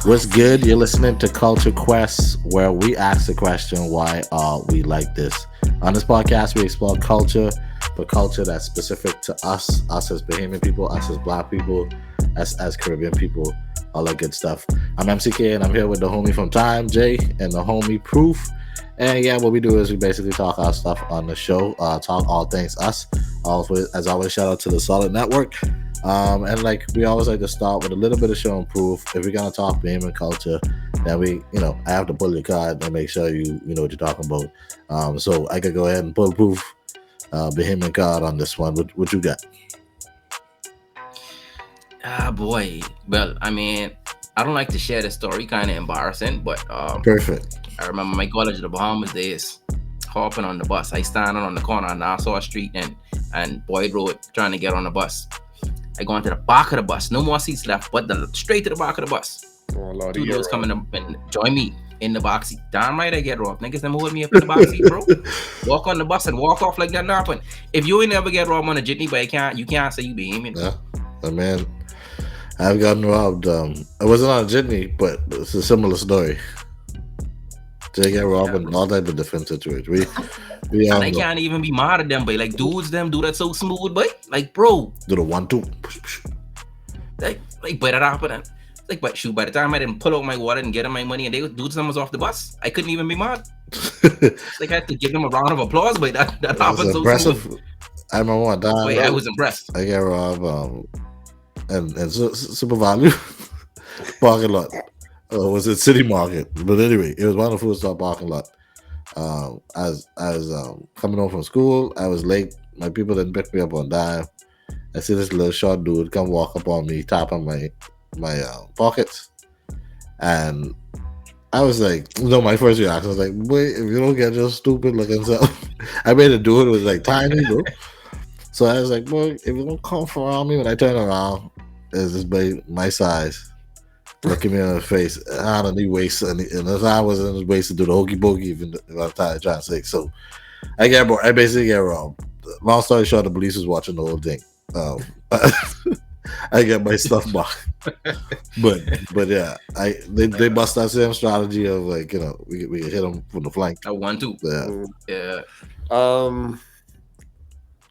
What's good? You're listening to Culture Quest, where we ask the question, why are we like this? On this podcast, we explore culture, but culture that's specific to us as Bahamian people, us as Black people, us as Caribbean people, all that good stuff. I'm MCK, and I'm here with the homie from Time, Jay, and the homie Proof. And yeah, what we do is we basically talk our stuff on the show, talk all things us. As always, shout out to the Solid Network. And like we always like to start with a little bit of show and proof. If we're gonna talk Bahamian culture, then I have to pull your card and make sure you know what you're talking about. So I could go ahead and pull proof, Bahamian card on this one. What you got? Ah, boy. Well, I mean, I don't like to share the story, kind of embarrassing, but Perfect. I remember my college of the Bahamas days, hopping on the bus. I standing on the corner on Nassau Street and Boyd Road trying to get on the bus. I go into the back of the bus. No more seats left, but straight to the back of the bus. Oh, Lord, Two girls coming up and join me in the back seat. Damn right I get robbed. Niggas them hold me up in the back seat, bro. Walk on the bus and walk off like that happen. If you ain't never get robbed on a jitney, but you can't say you be aiming. Yeah, man, I've gotten robbed. It wasn't on a jitney, but it's a similar story. They get robbed in all type of different situations. And I can't even be mad at them, but like dudes them do that so smooth, but like bro. Do the 1-2. Like but it happened. Like but shoot, by the time I didn't pull out my wallet and get them my money and dudes them was off the bus, I couldn't even be mad. Like I had to give them a round of applause, but that happened so impressive. smooth. I remember one time. Wait, I was impressed. I get robbed and Super Value parking lot. Was it City Market? But anyway, it was one of the food stop parking lot. As coming home from school, I was late. My people didn't pick me up on time. I see this little short dude come walk up on me, tap on my pockets, and I was like, my first reaction was like, wait, if you don't get your stupid looking self. I made it do it. It was like tiny, bro. So I was like, boy, if you don't come around me, when I turn around, is this baby my size? Looking me in the face, hand on the waist, and as I was in his waist to do the hokey pokey, even if I'm trying to say. So I basically get robbed. Long story short, the police was watching the whole thing. I get my stuff back, but yeah, they bust that same strategy of like we hit them from the flank. I 1-2. Yeah.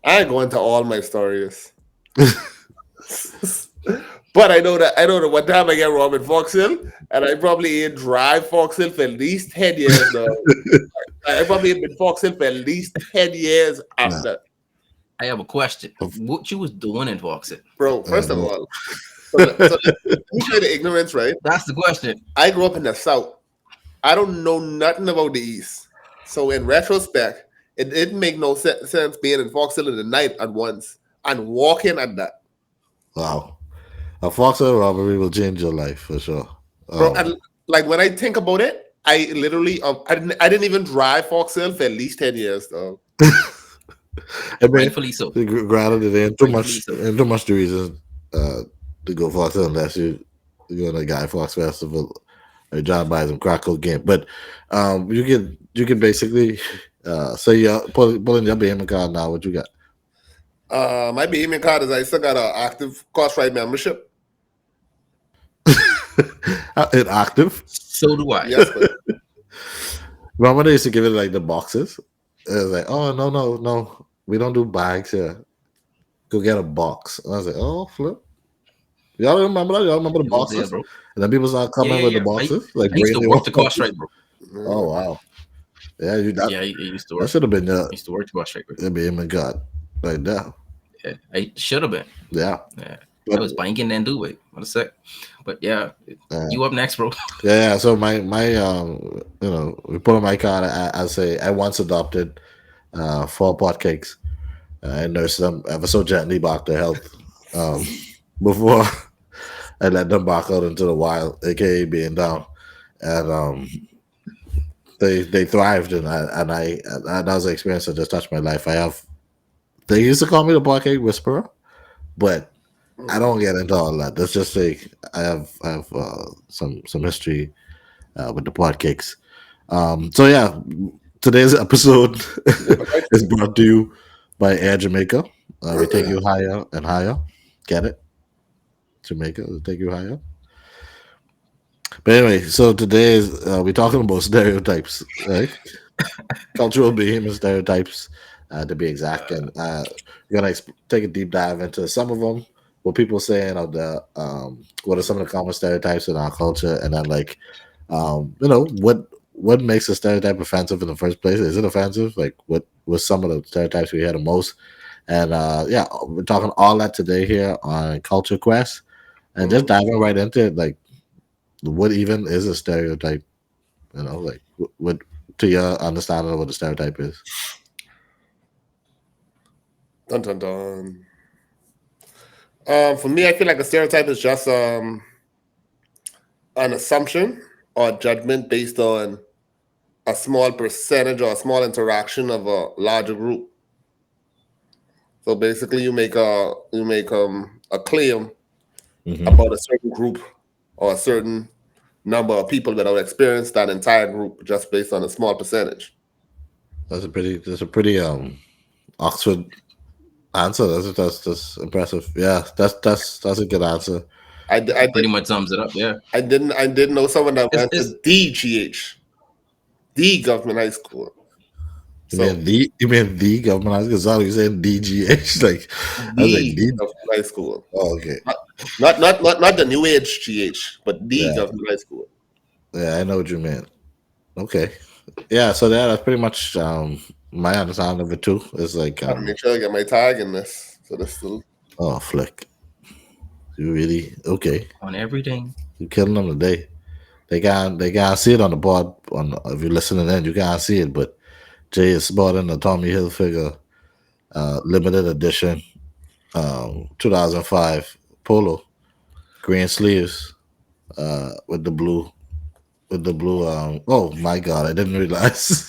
I ain't going to all my stories. But I know that one time I get robbed in Fox Hill, and I probably ain't drive Fox Hill for at least 10 years now. I probably ain't been Fox Hill for at least 10 years after. I have a question. What you was doing in Fox Hill? Bro, first of all, so you say the ignorance, right? That's the question. I grew up in the South. I don't know nothing about the East. So in retrospect, it didn't make no sense being in Fox Hill in the night at once and walking at that. Wow. A Fox Hill robbery will change your life for sure. Bro, and like when I think about it, I literally I didn't even drive Fox Hill for at least 10 years though. I mean, rightfully so. Granted, it ain't too much the reason to go Fox Hill unless you're going to Guy Fox Festival or John buys some crack cocaine. But you can basically say you're pulling your Bahamian card now. What you got? My Bahamian card is I still got an active cost ride membership. Inactive? So do I. Yes, but remember they used to give it like the boxes? It was like, oh no, we don't do bags here. Go get a box. And I was like, oh flip. Y'all remember that? Y'all remember the boxes? Bro. And then people started coming with the boxes. I used to work the cost ride, bro. Oh wow. Yeah, I used to work. That should have been I used to work the cost ride, bro. It'd be in my god. Like that. Yeah, I should have been. Yeah. I was banking and do it. What a sec. But yeah, you up next, bro. Yeah. So my we put on my card. I say I once adopted 4 pot cakes. I nursed them ever so gently back to health before I let them back out into the wild, aka being down, and they thrived, and that was an experience that just touched my life. They used to call me the pot cake whisperer, but I don't get into all that. Let's just say I have some history with the pot cakes. So yeah, today's episode is brought to you by Air Jamaica. We take you higher and higher. Get it? Jamaica will take you higher. But anyway, so today is we're talking about stereotypes, right? Cultural behavior stereotypes, to be exact, and we're gonna take a deep dive into some of them. What people saying of the what are some of the common stereotypes in our culture, and then like what makes a stereotype offensive in the first place? Is it offensive? Like what some of the stereotypes we hear the most? And yeah, we're talking all that today here on Culture Quest, and just Mhm. diving right into it. Like, what even is a stereotype? Like what to your understanding of what a stereotype is? Dun dun dun. For me, I feel like a stereotype is just an assumption or judgment based on a small percentage or a small interaction of a larger group. So basically, you make a claim Hmm. about a certain group or a certain number of people that have experienced that entire group just based on a small percentage. That's a pretty Oxford answer. That's impressive. Yeah, that's a good answer. I, d- I Pretty did much sums it up. Yeah. I didn't know someone that It's went to it's DGH, the government high school. So You mean the government high school? Sorry, you saying DGH? Like I was like the D. government high school, Oh, okay. not not the new age GH, but the Yeah, government high school. yeah, I know what you meant. Okay. Yeah, so that's pretty much my understanding of it too. It's like Gotta make sure I get my tag in this. So this still oh flick. You really okay. on everything. You killing them today. They can't see it on the board on if you're listening in, you can't see it, but Jay is sporting the Tommy Hilfiger limited edition 2005 polo, green sleeves, with the blue oh my god, I didn't realize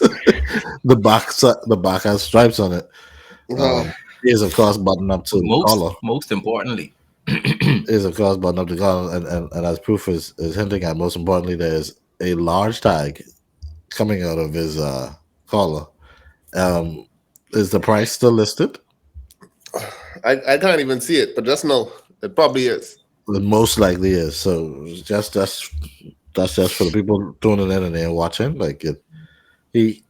the back has stripes on it. uh, Um is of course buttoned up to But the collar. most importantly, Is of course buttoned up to the collar, and as proof is hinting at, most importantly, there's a large tag coming out of his collar. Um, is the price still listed? I can't even see it, but just know it probably is. It most likely is. So just that's just for the people tuning in and they're watching. Like it, he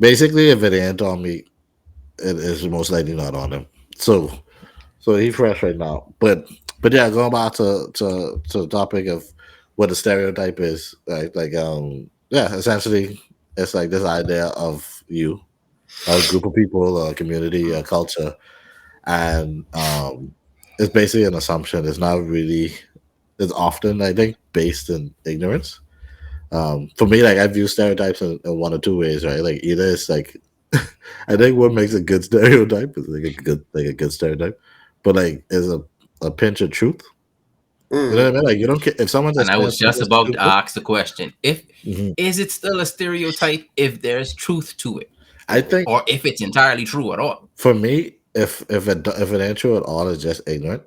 basically, if it ain't on me, it is most likely not on him. So he fresh right now. But yeah, going back to the topic of what a stereotype is, right? Like yeah, essentially it's like this idea of you, a group of people, a community, a culture, and it's basically an assumption. It's not really. It's often, I think, based in ignorance. For me, like I view stereotypes in one or two ways, right? Like either it's like, I think what makes a good stereotype is like a good stereotype, but like is a pinch of truth. You know Mm. what I mean? Like you don't care if someone's and I saying was just something about to stupid. ask the question: if Mhm. is it still a stereotype if there's truth to it, I think or if it's entirely true at all? for me, if it ain't true at all, it's just ignorant.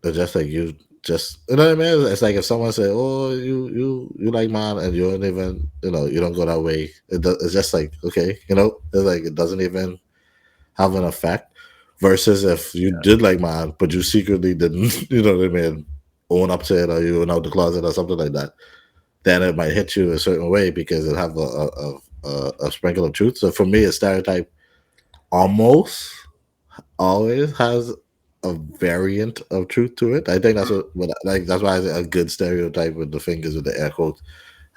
It's just like you just you know what I mean. It's like if someone say, "Oh, you like man," and you don't even you don't go that way. It's just like okay, it's like it doesn't even have an effect. Versus if you did like man, but you secretly didn't, you know what I mean, own up to it, or you went out the closet or something like that, then it might hit you a certain way because it have a sprinkle of truth. So for me, a stereotype almost always has a variant of truth to it. I think what like that's why I say a good stereotype with the fingers with the air quotes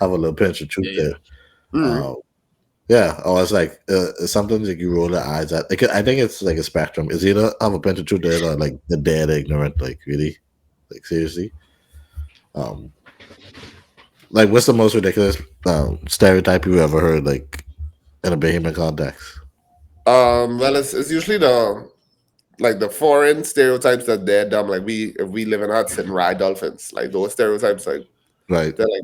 have a little pinch of truth Yeah, there. yeah. Mm. Um, yeah, or it's like sometimes like you roll the eyes at. Like, I think it's like a spectrum. It's either have a pinch of truth there or like the dead ignorant. Like really, like seriously. Um, like what's the most ridiculous stereotype you ever heard? Like in a Bahamian context. Well, it's usually the foreign stereotypes that they're dumb. Like if we live in huts and ride dolphins, like those stereotypes, like Right. they're like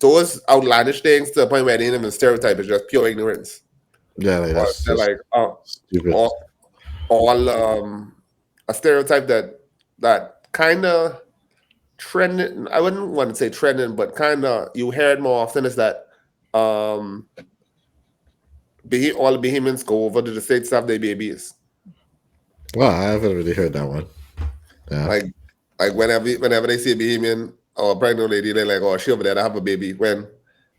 those outlandish things to the point where they ain't even stereotype. It's just pure ignorance. Yeah, like Or that's they're just like stupid. all all a stereotype that kind of trending. I wouldn't want to say trending, but kind of you hear it more often is that um all the Bahamians go over to the states to have their babies. Well, I haven't really heard that one. Yeah. Like whenever they see a Bahamian or a pregnant lady, they're like, oh, she over there to have a baby. When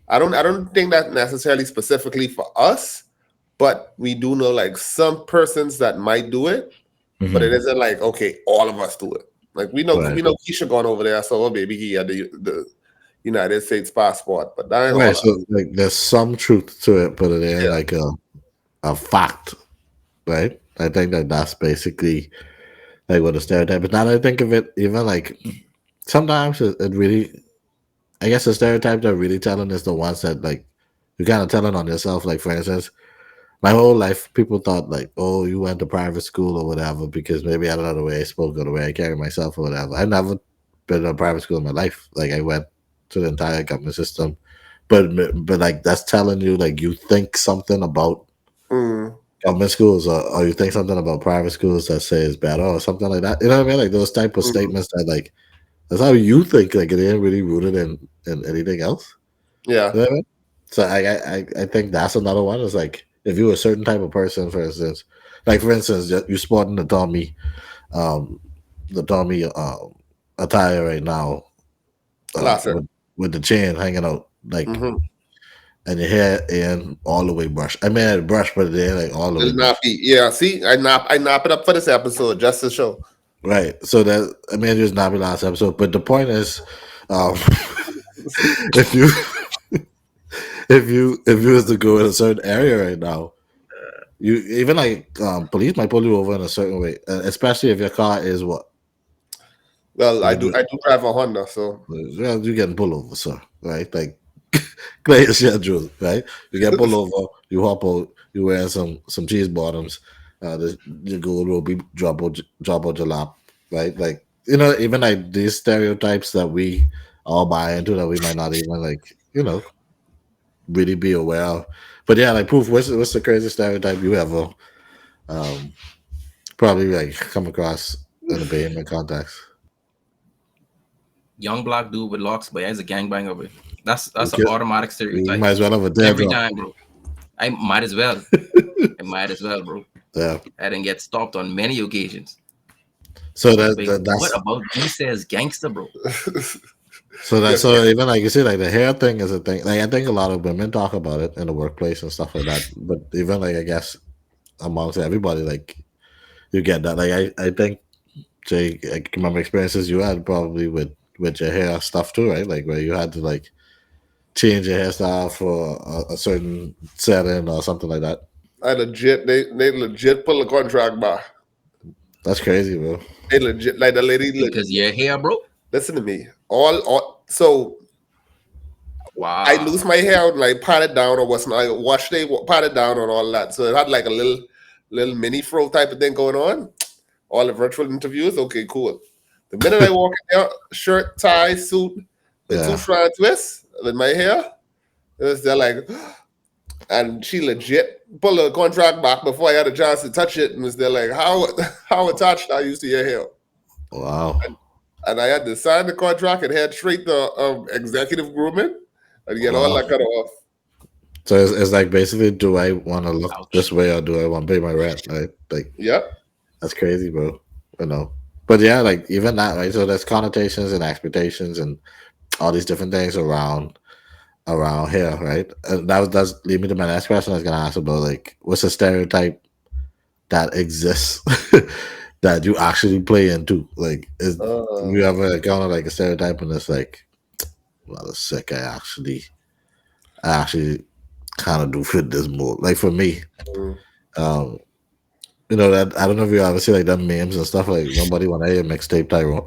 I don't think that necessarily specifically for us, but we do know like some persons that might do it, but it Mhm. isn't like okay, all of us do it. Like we Right. know Keisha gone over there, so her baby he had the United States passport, but that ain't all Right. of us. So like, there's some truth to it, but it ain't Yeah. like a fact, right? I think that that's basically like what a stereotype is. Now that I think of it, even like sometimes it really, I guess the stereotypes that are really telling is the ones that like you kind of telling on yourself. Like for instance, my whole life, people thought like, oh, you went to private school or whatever because maybe I don't know the way I spoke or the way I carry myself or whatever. I never been to a private school in my life. Like I went to the entire government system, but like that's telling you like you think something about Mm, government schools or you think something about private schools that say it's better or something like that. You know what I mean? Like those type of mm, statements that like that's how you think. Like it ain't really rooted in anything else. yeah. You know what I mean? So I think that's another one. It's like if you're a certain type of person, for instance, like for instance, you sporting um, the Tommy attire right now, Last it. with the chain hanging out, like, Mm-hmm. and your hair and all the way brushed. I mean, I brush, but it ain't like all the way Little brushed. nappy. Yeah, see, I nap it up for this episode just to show. Right. So that I mean, it was not my last episode, but the point is, um, if you if you was to go in a certain area right now, you even like police might pull you over in a certain way, especially if your car is what Well, like I do drive a Honda, so well, you getting pulled over, sir. Right? Like clear your schedule, right? You get pulled over, you hop out, you wearing some cheese bottoms, you go will be drop out your lap, right? Like you know, even like these stereotypes that we all buy into that we might not even like, really be aware of. But yeah, like proof, what's the craziest stereotype you ever um probably like come across in a Bahamian context? Young black dude with locks, but he's a gangbanger, bro. You, That's an kill, automatic you stereotype. might as well have a Every teardrop. time, bro. I might as well. I might as well, bro. Yeah. I didn't get stopped on many occasions. So Like, what that's about he says gangster, bro? so that yes, so even like you see, like the hair thing is a thing. Like I think a lot of women talk about it in the workplace and stuff like that. But even like I guess amongst everybody, like you get that. Like I think Jay, I can remember experiences you had probably with your hair stuff too, right? Like where you had to like change your hairstyle for a certain setting or something like that. they legit pull the contract back. That's crazy, bro. They legit like the lady. Because your hair, bro. Listen to me. All so I Wow. lose my hair and like pat it down or what's not. I wash they pat it down and all that. So it had like a little mini fro type of thing going on. All the virtual interviews. Okay, cool. The minute I walk in there, shirt, tie, suit, the two Yeah. strand twist with my hair, it was there like, and she legit pulled the contract back before I had a chance to touch it, and was there like, how attached are you to your hair? Wow. And I had to sign the contract and head straight to executive grooming and get all Wow. that cut off. So it's like basically, do I want to look Ouch. this way or do I want to pay my rent? Right? Like Yep. that's crazy, bro. You know. But yeah, like even that, right? So there's connotations and expectations and all these different things around here, right? And that's lead me to my next question. I was gonna ask about like what's a stereotype that exists that you actually play into? Like, is you Uh, ever encounter like a stereotype and it's like, well, it's sick. I actually kind of do fit this mold. Like for me, mm, um, that I don't know if you ever see like them memes and stuff like nobody want to hear mixtape Tyrone.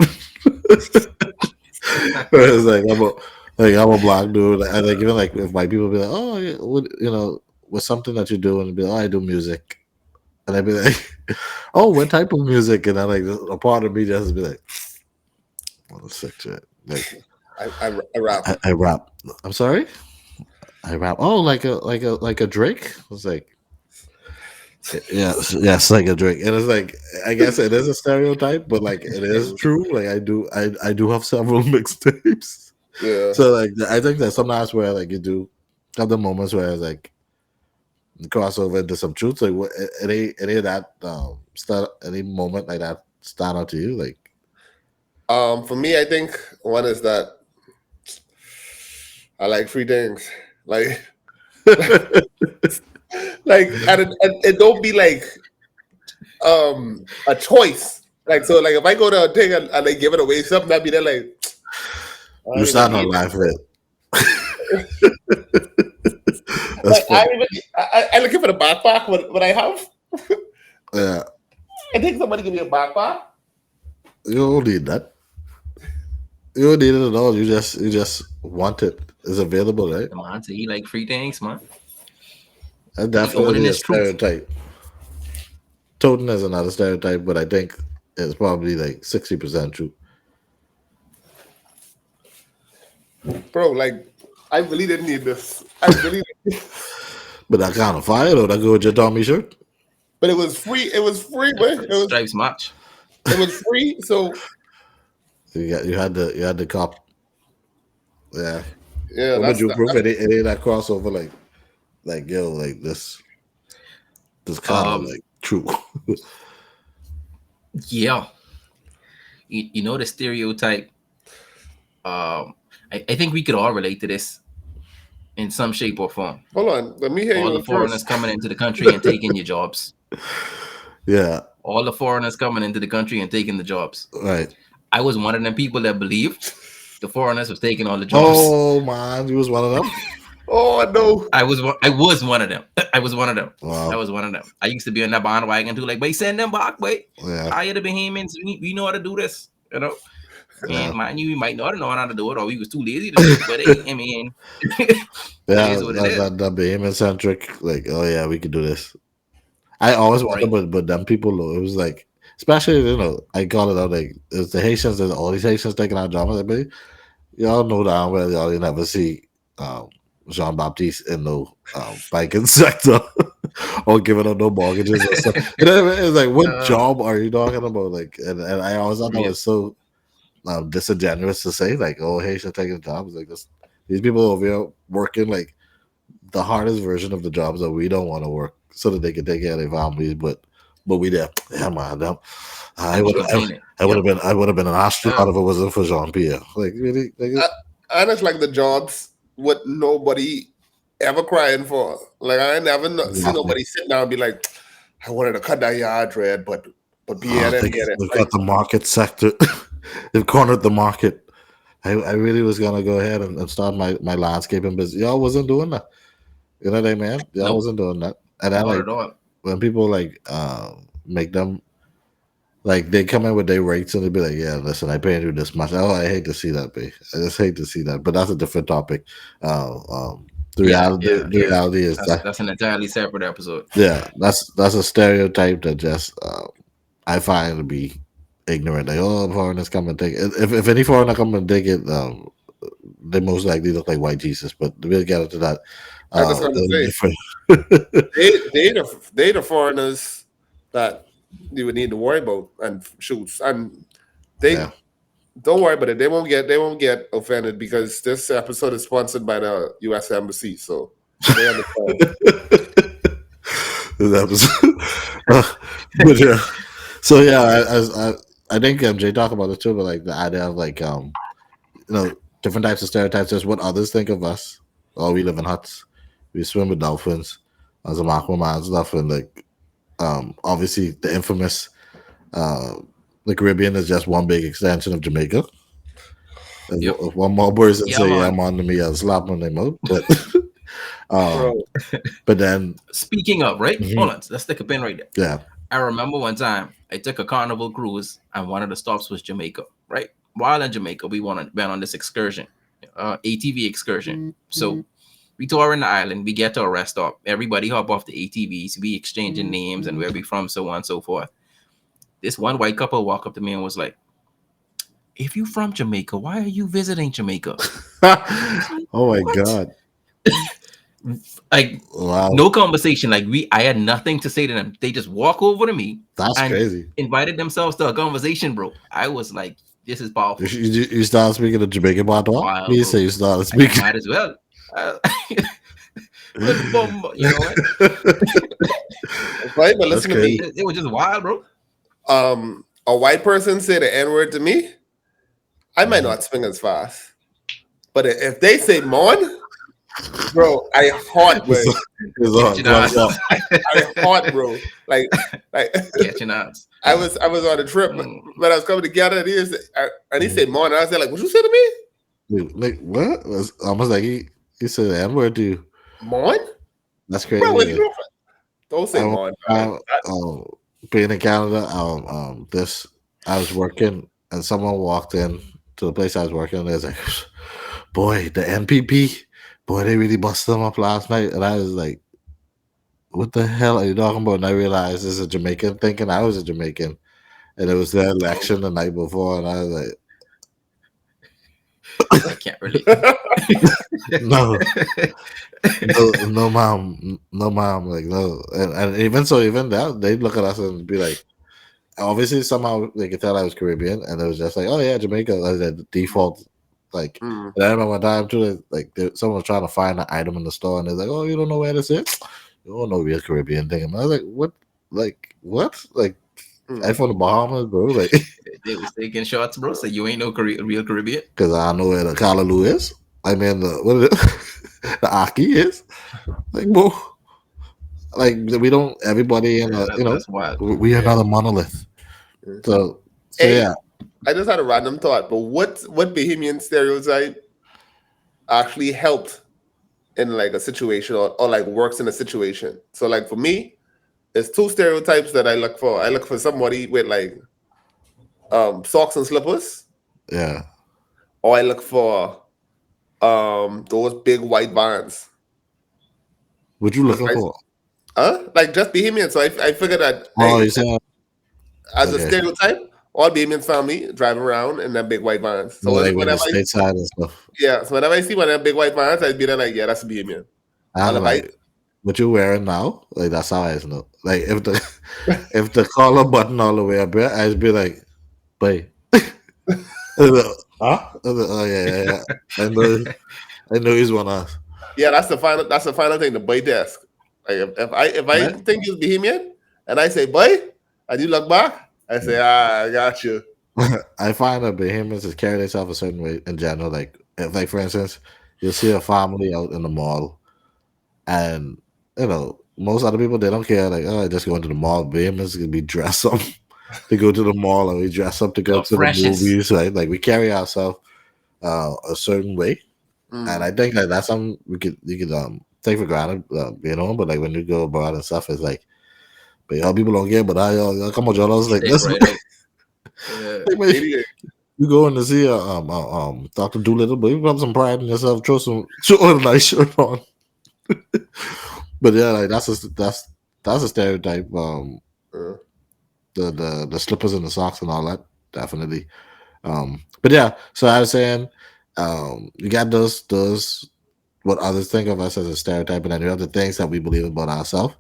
Where it's like I'm a black dude, and like even like if white people be like, oh, yeah, what what's something that you do, and be like, oh, I do music, and I'd be like, oh, what type of music, and I like a part of me just be like, what a sick shit, like I rap. I rap. I'm sorry, I rap. Oh, like a Drake. I was like, yes, like a Drake, and it's like I guess it is a stereotype, but like it is true. Like I do have several mixtapes. Yeah. So like I think that sometimes where like you do have the moments where it's like you cross over into some truth. Like what any of that any moment like that stand out to you? Like For me, I think one is that I like free things. Like, and it don't be like a choice. Like, so like if I go to a thing and they give it away something, I'd be there like I You don't even start not need it. laughing it. That's Like funny. I looking for the backpack what I have. Yeah, I think somebody give me a backpack. you don't need that. You don't need it at all. You just want it. It's available, right? The man say he like free things, man. That's He owning definitely a his truth. stereotype. Totem is another stereotype, but I think it's probably like 60% true. Bro, like I really didn't need this. I really But that kind of fire though. That go with your Tommy shirt. but it was free. It was free, man. Stripes match. It was free. So You had the cop. Yeah. yeah, What would that's you that. proof? It ain't that crossover like yo like this kind of Um, like true. yeah. You know the stereotype. I think we could all relate to this in some shape or form. Hold on. Let me hear All you the out foreigners first. coming into the country and taking your jobs. Yeah. All the foreigners coming into the country and taking the jobs. Right. I was one of them people that believed the foreigners was taking all the jobs. Oh man, you was one of them. Oh no. I was one of them. I was one of them. Wow. I was one of them. I used to be on that bandwagon too. Like, wait, send them back, wait. Yeah. Hire the Bahamians. We know how to do this. You know. Yeah. And mind you, we might not know how to do it, or we was too lazy to do it. But hey, I mean, it Yeah, is what it is. that Bahamian centric, like, oh yeah, we could do this. I always Right. wondered, but them people, though, it was like, especially I call it out like it's the Haitians. There's all these Haitians taking our jobs. Like, but y'all know damn well y'all never see Jean Baptiste in the banking sector or giving up no mortgages or stuff. You know what I mean? It's like, what job are you talking about? Like, and I always thought that was so disingenuous to say, like, oh, Haitians taking jobs like this. These people over here working like the hardest version of the jobs that we don't want to work so that they can take care of their families, but we there. Yeah, man. I would have been an astronaut if it wasn't for Jean Pierre. Like really, And it's like the jobs what nobody ever crying for. Like I ain't never seen nobody sit down and be like, I wanted to cut that yard red, but Pierre didn't get it. They've got the market sector. They've cornered the market. I really was gonna go ahead and start my landscaping business. Y'all wasn't doing that. You know what I mean? Y'all wasn't doing that. And then Not like at all. when people like make them like they come in with their rates and they be like, yeah, listen, I paid you this much. Oh, I hate to see that, babe. I just hate to see that. But that's a different topic. The reality is that's an entirely separate episode. Yeah, that's a stereotype that just I find to be ignorant. Like, oh, foreigners come and take it. If any foreigner come and take it, they most likely look like white Jesus. But we'll get into that. I was going to say they the foreigners that you would need to worry about and shoots, and they don't worry about it. They won't get offended because this episode is sponsored by the U.S. Embassy, so they understand. This episode, but yeah. So yeah, I think Jay talked about it too, but like the idea of like different types of stereotypes. Just what others think of us. Oh, we live in huts. We swim with dolphins as a aquaman and stuff, and like obviously the infamous the Caribbean is just one big extension of Jamaica. If one more person say I'm on to me, I'll slap on them out. But then speaking of hold on, let's take a pin right there. Yeah. I remember one time I took a carnival cruise and one of the stops was Jamaica, right? While in Jamaica, we went on this excursion, ATV excursion. So we tour in the island, we get to a rest stop, everybody hop off the ATVs, we exchanging names and where we from, so on and so forth. This one white couple walked up to me and was like, if you from Jamaica, why are you visiting Jamaica? Oh my God. Like no conversation. Like I had nothing to say to them. They just walk over to me. That's crazy. Invited themselves to a conversation, bro. I was like, this is powerful. You started speaking to Jamaican patois? You say you started speaking. I might as well. You know what? Right, but listen to me. It was just wild, bro. A white person say the N-word to me, I might not swing as fast. But if they say mon, bro, I hot, boy. It's Catching gloves us. up. I hot, bro. Like Catching us. I was on a trip Mm. when I was coming together, and he Mhm. said mon, and I was like, what you say to me? Dude, like what? It was almost like he said the N word to you. Mon? That's Bro, crazy. what Like, you don't I say remember mon, man. time, being in Canada, this I was working and someone walked in to the place I was working and they was like, boy, the NPP, boy, they really busted them up last night. And I was like, what the hell are you talking about? And I realized this is a Jamaican thinking I was a Jamaican. And it was their election the night before, and I was like, I can't relate. no, no, mom, no, mom, like no. And even so, even that, they'd look at us and be like, obviously somehow they could tell I was Caribbean, and it was just like, oh yeah, Jamaica, like the default. Like, Mm. and I remember one time too, like someone was trying to find an item in the store, and they're like, oh, you don't know where this is? You don't know real Caribbean thing. And I was like, what? Like what? Like I from the Bahamas, bro. Like, They was taking shots, bro. So you ain't no real Caribbean. because I know where the Callaloo is. I mean, what is it? The Aki is. Like, bro, like we don't. Everybody in Yeah, a, you know, that's wild. we are not a monolith. Mm. So Hey, yeah, I just had a random thought, but what Bahamian stereotype actually helped in like a situation or like works in a situation? So like for me, there's two stereotypes that I look for. I look for somebody with like socks and slippers, yeah. or I look for those big white vans. What you looking Right? for? Like just Bahamian. So I figured that Oh, hey, you saying as a okay? stereotype, all Bahamian family drive around in that big white vans. So No, like when whenever you're stateside and stuff. so whenever I see one of them big white vans, I'd be there like, yeah, that's a Bahamian. And I'm if I like, what you wearing now? Like that's how I know. Like if the collar button all the way up, here, I'd be like, boy. Huh? Oh yeah, yeah, yeah. I know he's one of us. yeah, that's the final thing, the boy desk. Like if I Right? think it's Bahamian and I say boy, and you look back, I say, I got you. I find that Bahamians just carry themselves a certain way in general. Like, if, like for instance, you'll see a family out in the mall, and most other people they don't care. Like, oh, I just going to the mall. Bahamians can be dressed up to go to the mall, and we dress up to go The to the freshest. movies. Right? Like, we carry ourselves a certain way, and Mm. I think that that's something you could take for granted, But like when you go abroad and stuff, it's like, but y'all people don't care. But y'all come on, y'all. I was like, Stick this. right out. Yeah. Like, man, Idiot. you going to see Doctor Doolittle, but you have some pride in yourself. Throw a nice shirt on. But yeah, like that's a stereotype. Uh, The slippers and the socks and all that, definitely. But yeah, so I was saying, you got those what others think of us as a stereotype, and then you have the things that we believe about ourselves,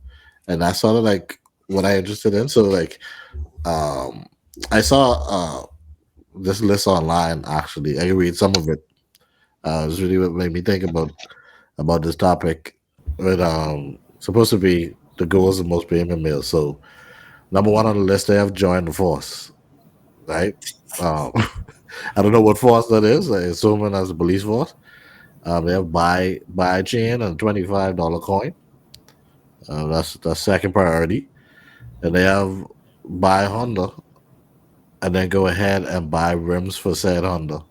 and that's sort of like what I'm interested in. So like, um, I saw this list online. Actually, I can read some of it. It's really what made me think about this topic. It supposed to be the goals of most premium males. So number one on the list, they have joined the force, right? Um, I don't know what force that is. I assume it as a police force. They have buy chain and $25 coin. That's second priority, and they have buy Honda, and then go ahead and buy rims for said Honda,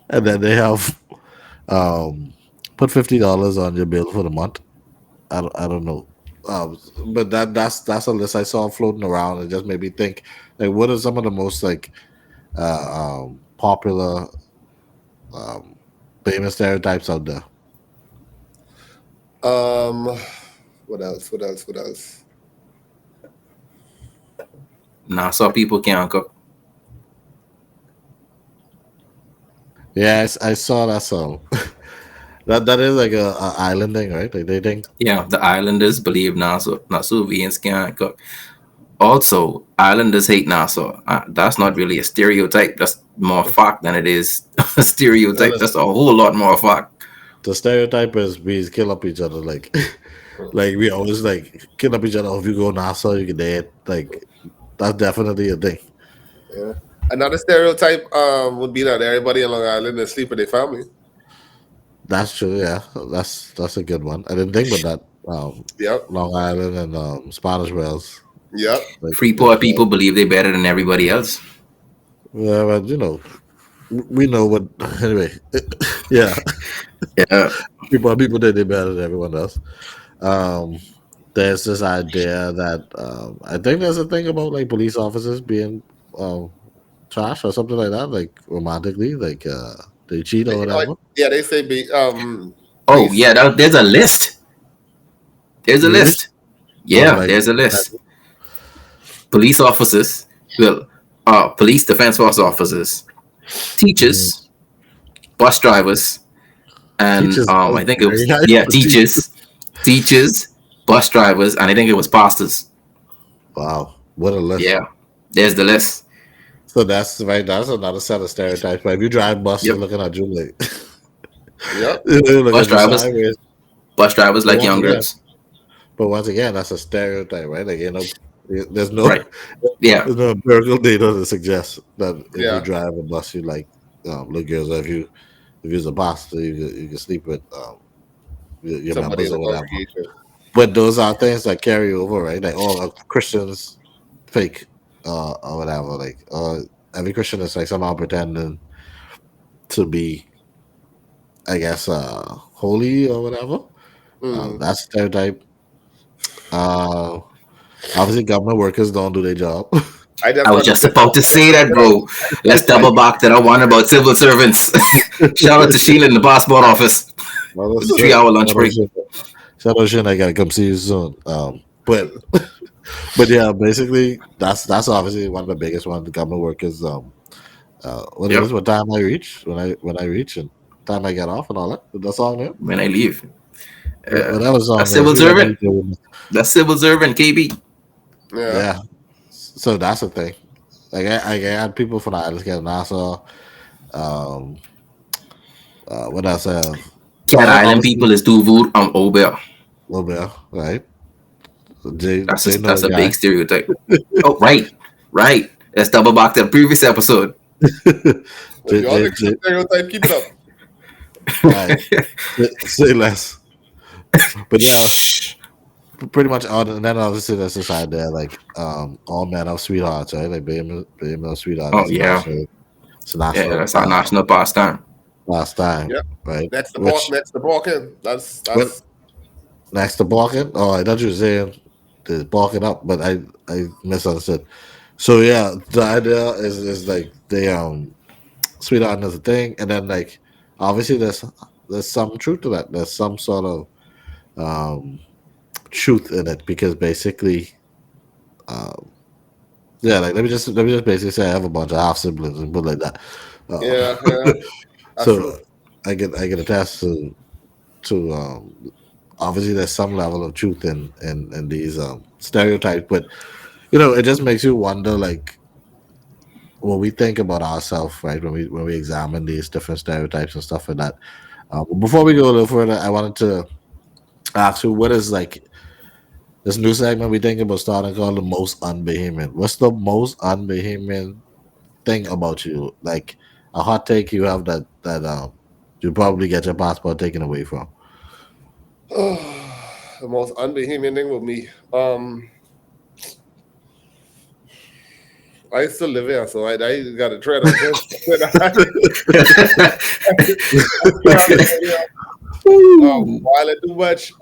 and then they have um, put $50 on your bill for the month. I don't know. But that's a list I saw floating around and just made me think like what are some of the most like popular um, famous stereotypes out there? um, what else? What else? What else? Nah, so people can't cook. Yes, I saw that song. That is like a island thing, right? Like they think Yeah, the Islanders believe Nasuvians can't cook. Also, Islanders hate Nassau. That's not really a stereotype. That's more fact than it is a stereotype. That's a whole lot more fact. the stereotype is we kill up each other. Like like we always like kill up each other. If you go NASA, you get dead. Like that's definitely a thing. Yeah. Another stereotype would be that everybody in Long Island is sleep with their family. That's true. Yeah, that's a good one. I didn't think about that. Yep. Long Island and Spanish Wells. Yep. Like, Free poor people believe they're better than everybody else. yeah, but we know what. Anyway, yeah, Yeah. people think they're better than everyone else. Um, there's this idea that I think there's a thing about like police officers being um, trash or something like that, like romantically, like they cheat or whatever. Yeah, they say Oh base. yeah, there's a list. There's a Really? list. Oh, Yeah, like there's a list. Police officers, well, police defense force officers, mhm. teachers, bus drivers, and Teachers I sounds think it very was, high yeah, for teachers. teachers, bus drivers, and I think it was pastors. Wow, what a list! Yeah, there's the list. So that's right. That's another set of stereotypes. But if you drive bus, they're Yep, looking at you like Yep. they look bus at you drivers, sideways. bus drivers But like once young again, girls. that's a stereotype, right? Like there's no Right. Yeah. there's no empirical data to suggest that if you Yeah. drive a bus, you like look girls. Or if you're a pastor, you can sleep with your Somebody members in the or whatever. congregation. But those are things that carry over, right? Like all Christians fake or whatever. Like every Christian is like somehow pretending to be, I guess, holy or whatever. Mm. That's stereotype. Uh, obviously, government workers don't do their job. I just I was want to just bring about to say that, bro. Let's double back to that one about civil servants. Shout out to Sheila in the passport office Well, with the that's it. 3 hour lunch break. Shout out, Shin, I gotta come see you soon. But but yeah, basically, that's obviously one of the biggest ones. The government workers. What it is? Yep. What time I reach? When I reach and time I get off and all that. That song name? When I leave. Whatever A song name. civil If you let servant. me do it. That's civil servant, KB. Yeah. Yeah. So that's the thing. Like I had people from the islands get Nassau. Um, what else? Cat Island Obviously, people is too vood Obel. little bit, right? They know That's the a big guy. stereotype. Oh, right. Right. Let's double back to the previous episode. If J, y'all J, think it's a J, stereotype, keep it up. right. Say less. But yeah, Shh. pretty much all. And then obviously there's this idea like all men are sweethearts, right? Like being a sweetheart Oh is yeah. it's a Yeah, national that's our national pastime. pastime, Yep. right? Next to Which next to balking. That's what that's next to balking? Oh, I thought you were saying the balking up, but I misunderstood. So yeah, the idea is like they sweetheart is a thing, and then like obviously there's some truth to that. There's some sort of um truth in it because basically um yeah, like let me just basically say I have a bunch of half siblings and put like that. yeah, yeah. That's true. So I get attached to obviously there's some level of truth in these stereotypes, but it just makes you wonder like when we think about ourselves, right? When we examine these different stereotypes and stuff like that. But before we go a little further, I wanted to ask you what is like this new segment we thinking about starting called the most unbehamian. What's the most unbehamian thing about you? Like a hot take you have that you probably get your passport taken away from. The most unbehamian thing with me. I still live here, so I got to tread on this. While I do much,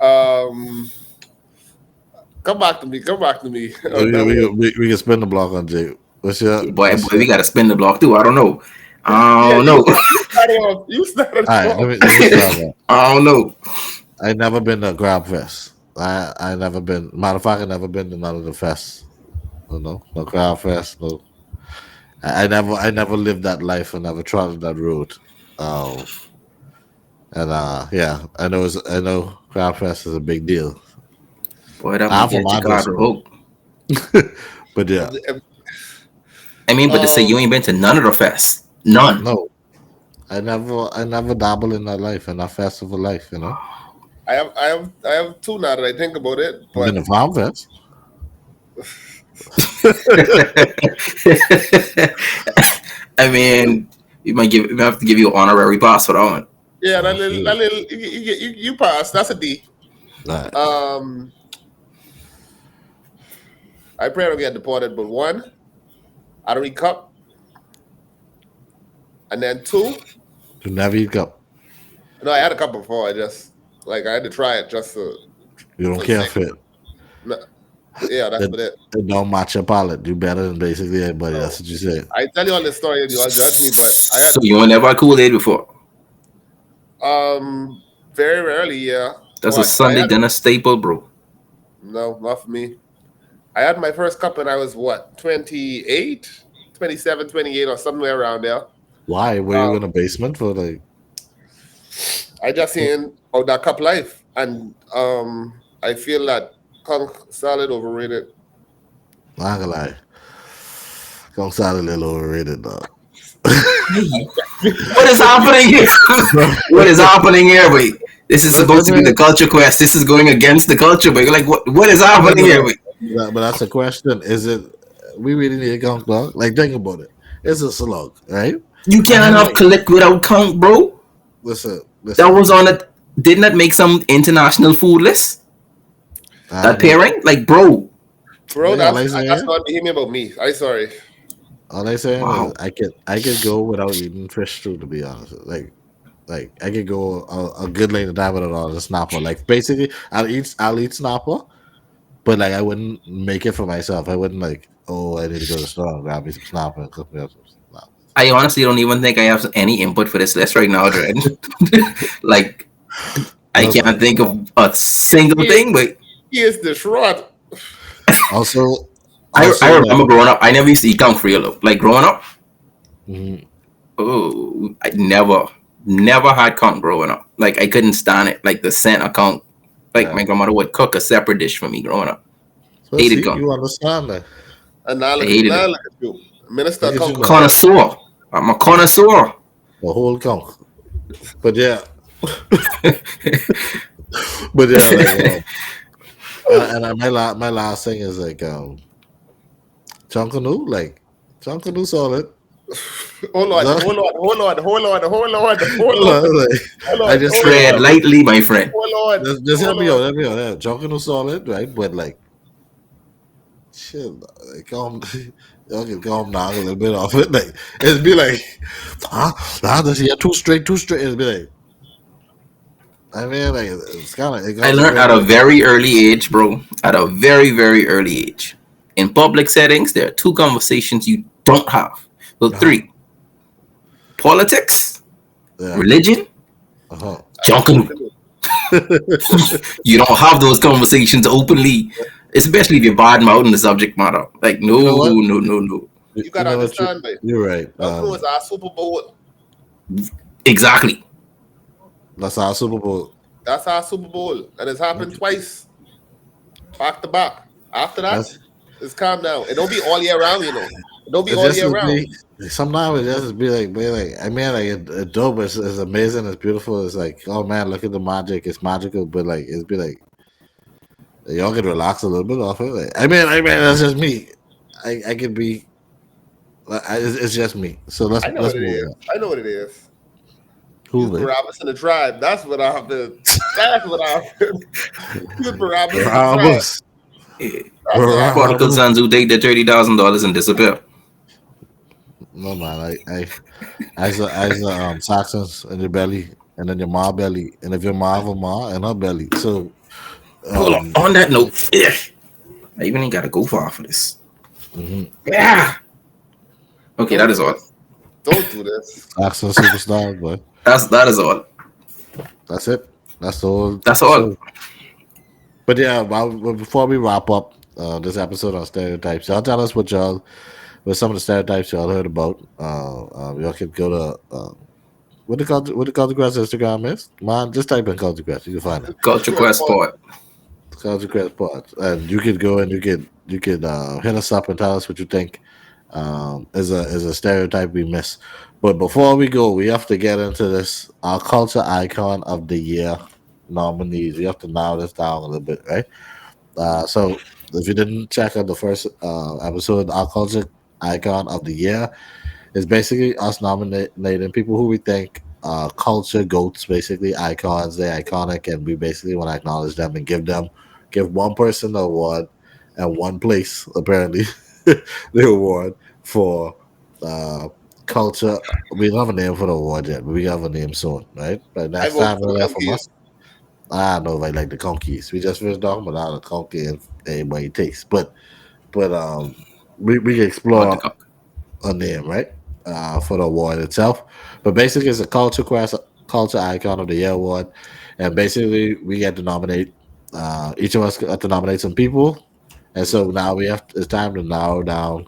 come back to me. Come back to me. We can spin the block on Jay. boy, What's we your gotta spin the block too. I don't know. I Yeah, don't know. you started all right? off. Let me start that. I don't know. I never been to Grab Fest. I never been. Matter of fact, I never been to none of the fests. No Grab Fest. No, I never lived that life. I never trotted that road. Um, and yeah, I know Grab Fest is a big deal. Boy, that I'm might from get you my caught district, hook. but yeah, I mean, but to say Um, you ain't been to none of the fests. None. no, I never dabble in that life in that festival life. I have two now that I think about it, I've been but to Farm Fest. I mean, we have to give you an honorary pass for that one. Yeah, Oh, shoot. that little you pass. That's a D. Right. I pray I don't get deported, but one, I don't eat cup, and then two, You never eat cup. no, I had a cup before. I just like I had to try it just to You don't for care sake. for it. No, yeah, that's It, what it. it don't match your palate. You better than basically everybody. No. That's what you said. I tell you all this story and you all judge me, but I had So you ain't never had Kool-Aid before? very rarely, yeah. That's Oh, a Sunday had, dinner staple, bro. no, not for me. I had my first cup when I was what, 28, 27, 28, or somewhere around there. Why? Were you in a basement for like? I just seen that cup life, and I feel that conch salad overrated. Not gonna lie. Don't sound a little overrated, dog. What is happening here? What is happening here, wait? This is supposed to be the culture quest. This is going against the culture, but like, what is happening here, wait? But that's a question. Is it? We really need a conch, dog. Like, think about it. It's a slug, right? You can't have collect without conch, bro. Listen. That was on it. Didn't that make some international food list? That pairing, like, bro. Bro, that's not him about me. I'm sorry. All I saying is I could go without eating fish too, to be honest. Like I could go a good length of time without all the snapper. Like basically, I'll eat snapper, but like I wouldn't make it for myself. I wouldn't like, oh, I need to go to the store and grab me some snapper and cook me up some snapper. I honestly don't even think I have any input for this list right now, Dred. Like, I can't think of a single thing, but he is distraught. Also, I remember growing up, I never used to eat conch real. Like growing up, oh, I never had conch growing up. Like I couldn't stand it. Like the scent of conch. Like my grandmother would cook a separate dish for me growing up. So Hated conch. You understand that? And now look at you, Minister Conch. Connoisseur. I'm a connoisseur. The whole conch. But yeah. But yeah, like, my last thing is like Chunkanu, like Chunkanu solid. Hold on. I just tread lightly, my friend. Hold on. Just help me out. Chunkanu solid, right? But like, chill, like, calm. Y'all can calm down a little bit off it. Like, it'd be like, does he have too straight? It'd be like. I mean, like, it's kind of. I learned at a very early age, bro. At a very, very early age. In public settings, there are two conversations you don't have. Well, three. Politics, religion, Chunkanu. You don't have those conversations openly, especially if you're bad mouthing the subject matter. Like, no. You gotta understand, babe. You're right. Chunkanu is our Super Bowl. Exactly. That's our Super Bowl. That's our Super Bowl. And it's happened twice. Back to back. After that, it's calm down. It don't be all year round, you know. It don't be all year round. Sometimes it just be like, I mean, like, it's dope. It's amazing. It's beautiful. It's like, oh man, look at the magic. It's magical. But like, it's be like, y'all can relax a little bit off it. Like, I mean, that's just me. I could be. It's just me. So let's move on. I know what it is. Who, Barabbas in the tribe. That's what I've been. That's what I've been. Barabbas in the tribe. Prodigal sons who take their $30,000 and disappear. No man, I as toxins in your belly, and then your ma belly, and if your ma have a ma in her belly. So hold on that note, I even ain't gotta go far for this. Yeah. Okay, that is all. Don't do this. Toxin superstar, boy. That is all. That's it. That's all. That's all. But yeah, before we wrap up this episode on stereotypes, y'all tell us what some of the stereotypes y'all heard about. Y'all can go to what the Culture Quest Instagram is. Man, just type in Culture Quest. You can find it. Culture Quest Pod. Culture Quest Pod, and you could go and you could hit us up and tell us what you think is a stereotype we miss. But before we go, we have to get into this our culture icon of the year nominees. We have to narrow this down a little bit, right? So if you didn't check out the first episode, our culture icon of the year, It's basically us nominating people who we think culture goats, basically icons. They're iconic, and we basically want to acknowledge them and give one person the award and one place apparently the award for uh, culture. We don't have a name for the award yet, but we have a name soon, right? But I next vote time for the we'll hear from conkeys. us. I don't know if I like the conkeys. We just finished talking about the conky and anybody takes, but we can What the explore cock? a name, right? For the award itself. But basically, it's a culture icon of the year award, and basically we get to nominate. Each of us get to nominate some people, and so now it's time to narrow down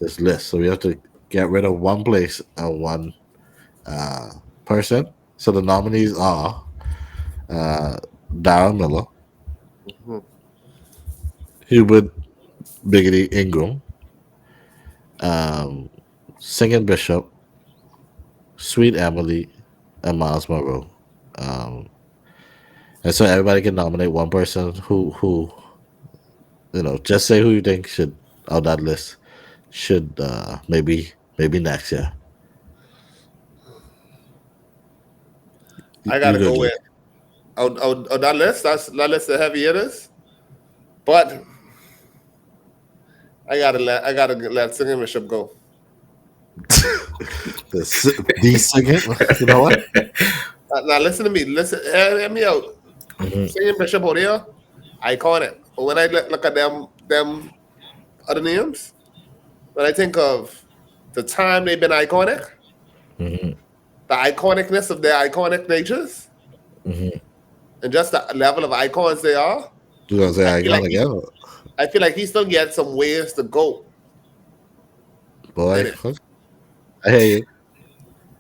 this list. So we have to get rid of one place and one uh, person. So the nominees are uh, Darren Miller, Mhm. Hubert Biggity Ingram, um, Singing Bishop, Sweet Emily, and Miles Monroe. Um, and so everybody can nominate one person who just say who you think should on that list should maybe next year. I You gotta go, go Jay. with that list. That list of heavy hitters. But I gotta let Singing Bishop go. The second. You know what? Now listen to me. Listen, hear me out. Mhm. Singing Bishop out here, iconic. But when I look at them other names, when I think of the time they've been iconic, Mhm. the iconicness of their iconic natures, Mhm. and just the level of icons they are, You gonna say I I feel got like again, he still get some ways to go in boy? it. I hear you.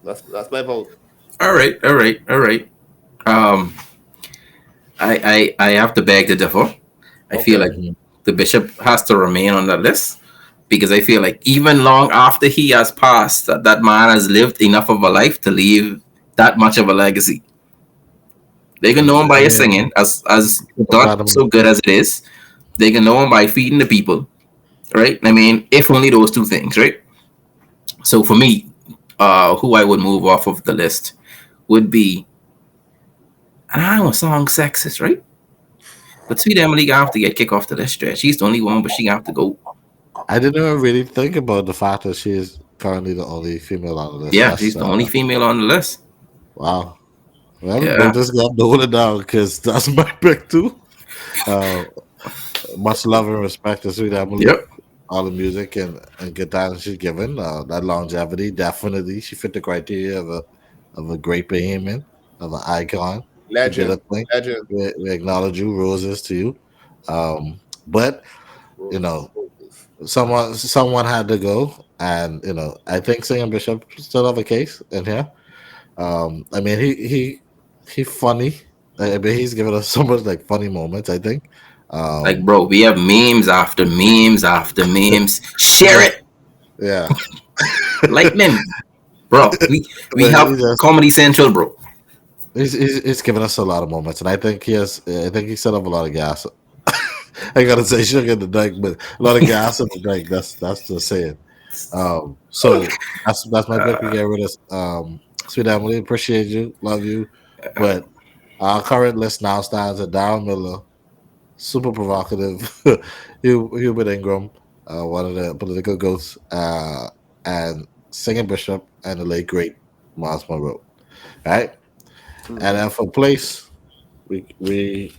That's my vote. All right, all right, all right. Um, I have to beg to differ. I feel Okay. like Mhm. the bishop has to remain on the list because I feel like even long after he has passed, that man has lived enough of a life to leave that much of a legacy. They can know him by I his hear you. singing, as Super not platinum. so good as it is. They can know him by feeding the people, right? I mean, if only those two things, right? So for me, who I would move off of the list would be, and I know song sexist, right? But Sweet Emily gonna have to get kicked off the list stretch. She's the only one, but she gonna have to go. I didn't even really think about the fact that she is currently the only female on the list. Yeah, That's she's the only female on the list. wow. Well, Yeah, don't just got to hold it down because that's my pick too. Uh, much love and respect to Sweet Emily. yep. All the music and good talent she's given. That longevity, definitely, she fit the criteria of a great Bahamian, of an icon. She did Legend, a thing. legend. We acknowledge you. Roses to you. But you Roses, know, roses. someone had to go, and I think Singing Bishop still have a case in here. I mean, he funny. I mean, he's given us so much like funny moments. I think. Like, Um, bro, we have memes after memes after memes. Share but it, yeah, lightning, bro. We but he have just Comedy Central, bro. he's given us a lot of moments, and I think he has. I think he set up a lot of gas. I gotta say, sugar in the dike, but a lot of gas in the dike. That's the saying. So that's my pick. We get rid of Sweet Emily. Appreciate you, love you, but our current list now stands at Darren Miller, super provocative, Hubert Ingram, one of the political ghosts, and Singing Bishop, and the late great Miles Monroe. Right, and Mhm. then for place, we we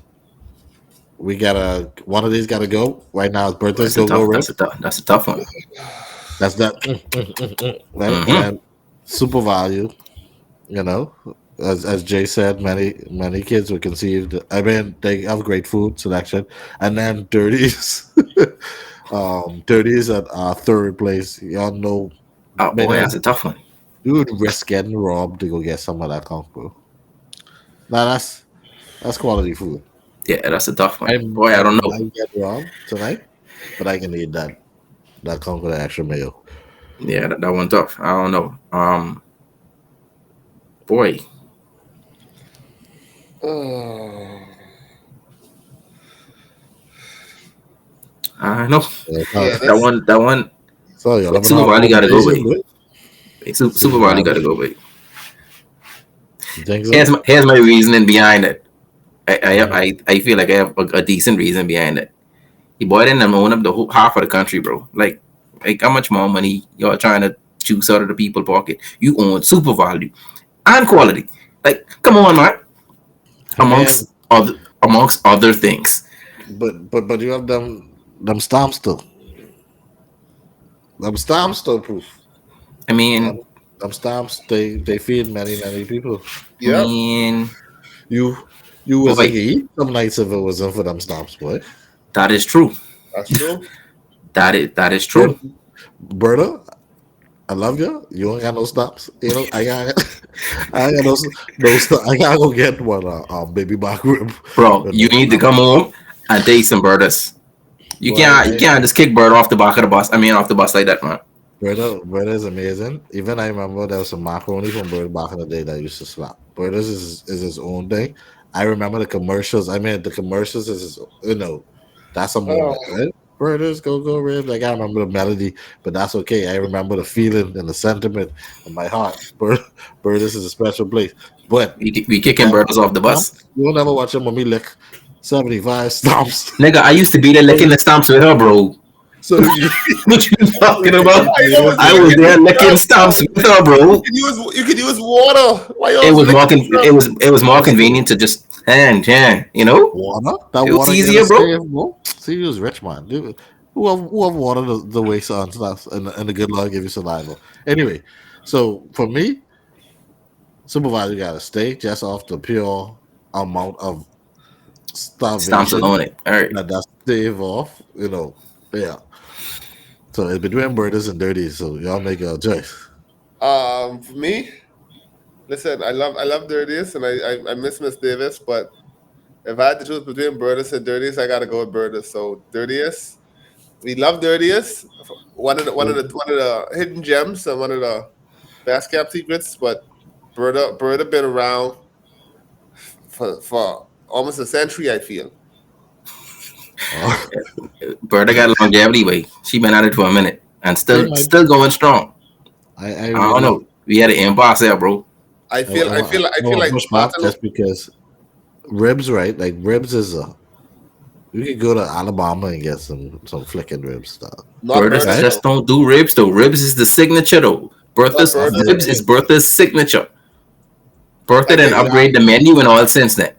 we gotta one of these gotta go right now. His birthday's go go red. That's a tough one. That's that right, and Mm-hmm. then super value. You know, as Jay said, many kids were conceived. I mean, they have great food selection, and then thirties, thirties at third place. Y'all know, Oh man, boy, that's a tough one. you would risk getting robbed to go get some of that conch, bro. Now that's quality food. Yeah, that's a tough one. I Boy, I I don't know. might get robbed tonight, but I can eat that conch with extra mayo. Yeah, that one tough. I don't know. Boy, Oh. I don't know. Yeah, Yeah, That this one. That one. so y'all But have an Super hard Valley got to go conversation, away. bro. Super Valley gotta go, wait. You think so? Here's my reasoning behind it. I feel like I have a decent reason behind it. The boy didn't own up the whole half of the country, bro. Like how much more money y'all trying to juice out of the people pocket? You own super value and quality. Like, come on, man. Man, Amongst other things. but you have them stamps still. Them stamps still proof. I mean, Them stamps they feed many people. I Yep, mean, You you but was like wait, eat some nights if it wasn't for them stamps, boy. that is true. that's true. That is But true. Berta, I love you. You ain't got no stops. You know, I got I ain't got no stop. I gotta go get one baby back rib. Bro, With you no need to stop. come home and take some burgers. You Boy, can't you can't just kick bird off the back of the bus. I mean off the bus like that, man. Berta is amazing. Even I remember there was some macaroni from Berta back in the day that used to slap. Berta's is his own thing. I remember the commercials. I mean, the commercials is that's a Oh, moment, right? Berta's go ribs. Like I remember the melody, but that's okay. I remember the feeling and the sentiment in my heart. Berta's is a special place. But We kicking that birds off the bus. you'll never watch him when we lick 75 stomps. Nigga, I used to be there licking the stamps with her, bro. So you, What you talking about? why you always I was looking there licking at stamps with her, bro. you could use water. Why you It always was more looking at it was more convenient to just hand, you know? water? That It was water get easier, us bro. safe, bro. See, you was rich, man. Dude, who have water the waste on stuff and the good Lord give you saliva. Anyway, so for me, supervisor got to stay just off the pure amount of Stamps starvation alone it. All right. that stave off, Yeah. So it's between burgers and dirties. So y'all make a choice. For me, listen, I love Dirtiest and I miss Davis, but if I had to choose between Burtis and Dirtiest, I gotta go with Burtis. So Dirtiest, we love Dirtiest. One of the hidden gems and one of the best kept secrets, but Berta been around for almost a century, I feel. Uh, Berta got longevity, way. She been at it for a minute and they still might. still going strong. I I don't really. know. We had an impasse there, bro. I I, feel I feel I I feel want to like push back Barcelona, just because ribs, right? Like ribs is a. You could go to Alabama and get some flicking ribs stuff, not Berta's right? Berta's though, just don't do ribs though. Ribs is the signature though. not Bertha's Berta's Yeah, ribs though. is Bertha's signature. Bertha Like then upgrade the exactly. menu and all since then.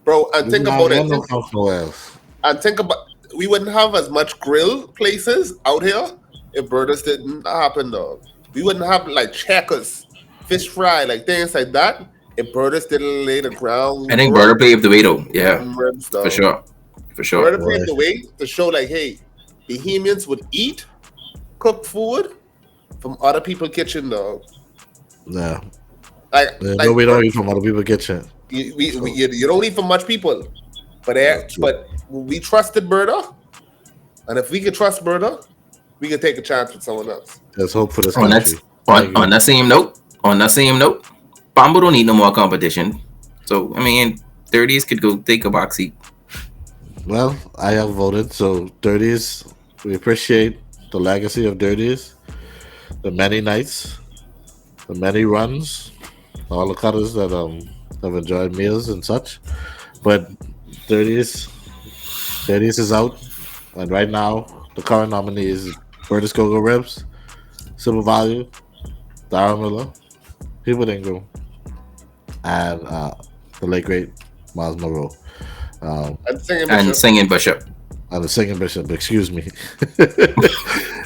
bro, and think Nah, about it. y'all don't come from nowhere else. And think about we wouldn't have as much grill places out here if Berta's didn't happen though. We wouldn't have like checkers, fish fry, like things like that. If Berta's didn't lay the I think groundwork Berta paved the way though. for Yeah, them ribs for though. sure. For sure. Berta Boy, paved the way to show like, hey, Bahamians would eat cooked food from other people's kitchen though. yeah. Like No, like we don't eat from other people's kitchen. So you don't eat from much people. But true. but we trusted Berta, and if we could trust Berta, we could take a chance with someone else. There's hope for this On that country. I agree. on that same note, Bambo don't need no more competition. So I mean, 30s could go take a box seat. Well, I have voted. So Dirties, we appreciate the legacy of Dirties, the many nights, the many runs, all the cutters that have enjoyed meals and such. But Dirties, Dirties is out, and right now the current nominee is Curtis Gogo Ribs, Civil Value, Dara Miller, People Ingram, and the late great Miles Monroe. And singing And Bishop, singing Bishop. And the second bishop, excuse me. no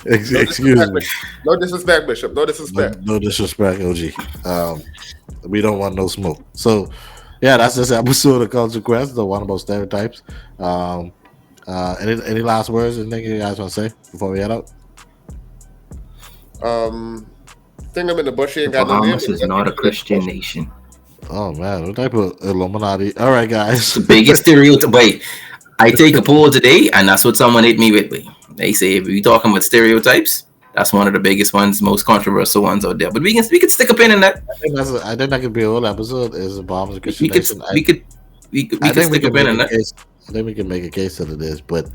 Excuse disrespect, me. Bishop. No disrespect, Bishop. No disrespect. No disrespect, OG. We don't want no smoke. So, yeah, that's this episode of Culture Quest, the one about stereotypes. Any last words? Anything you guys want to say before we head out? Think I'm in the bush. He The ain't got no name. Bahamas is not a Christian nation. Oh man, what type of Illuminati? All right, guys. The biggest stereotype. Wait, I take a poll today, and that's what someone hit me with. They say if we talking about stereotypes, that's one of the biggest ones, most controversial ones out there. But we can stick a pin in that. I think that could be a whole episode. Is the bombs a Christian We could nation? we could we could, we I could think we stick a can pin make in a that. case. I think we can make a case that it is, but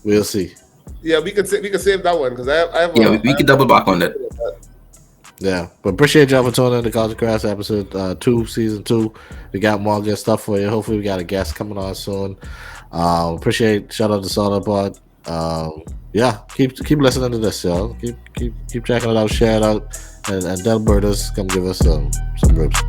we'll see. Yeah, we could save that one because I have Yeah, we could double back on that. Yeah, but appreciate y'all for tuning in to Culture Crash episode 2, season 2. We got more good stuff for you. Hopefully, we got a guest coming on soon. Appreciate shout out to Soda Pod. Yeah, keep listening to this, y'all. Keep checking it out, share it out, and Delbertus come give us some ribs.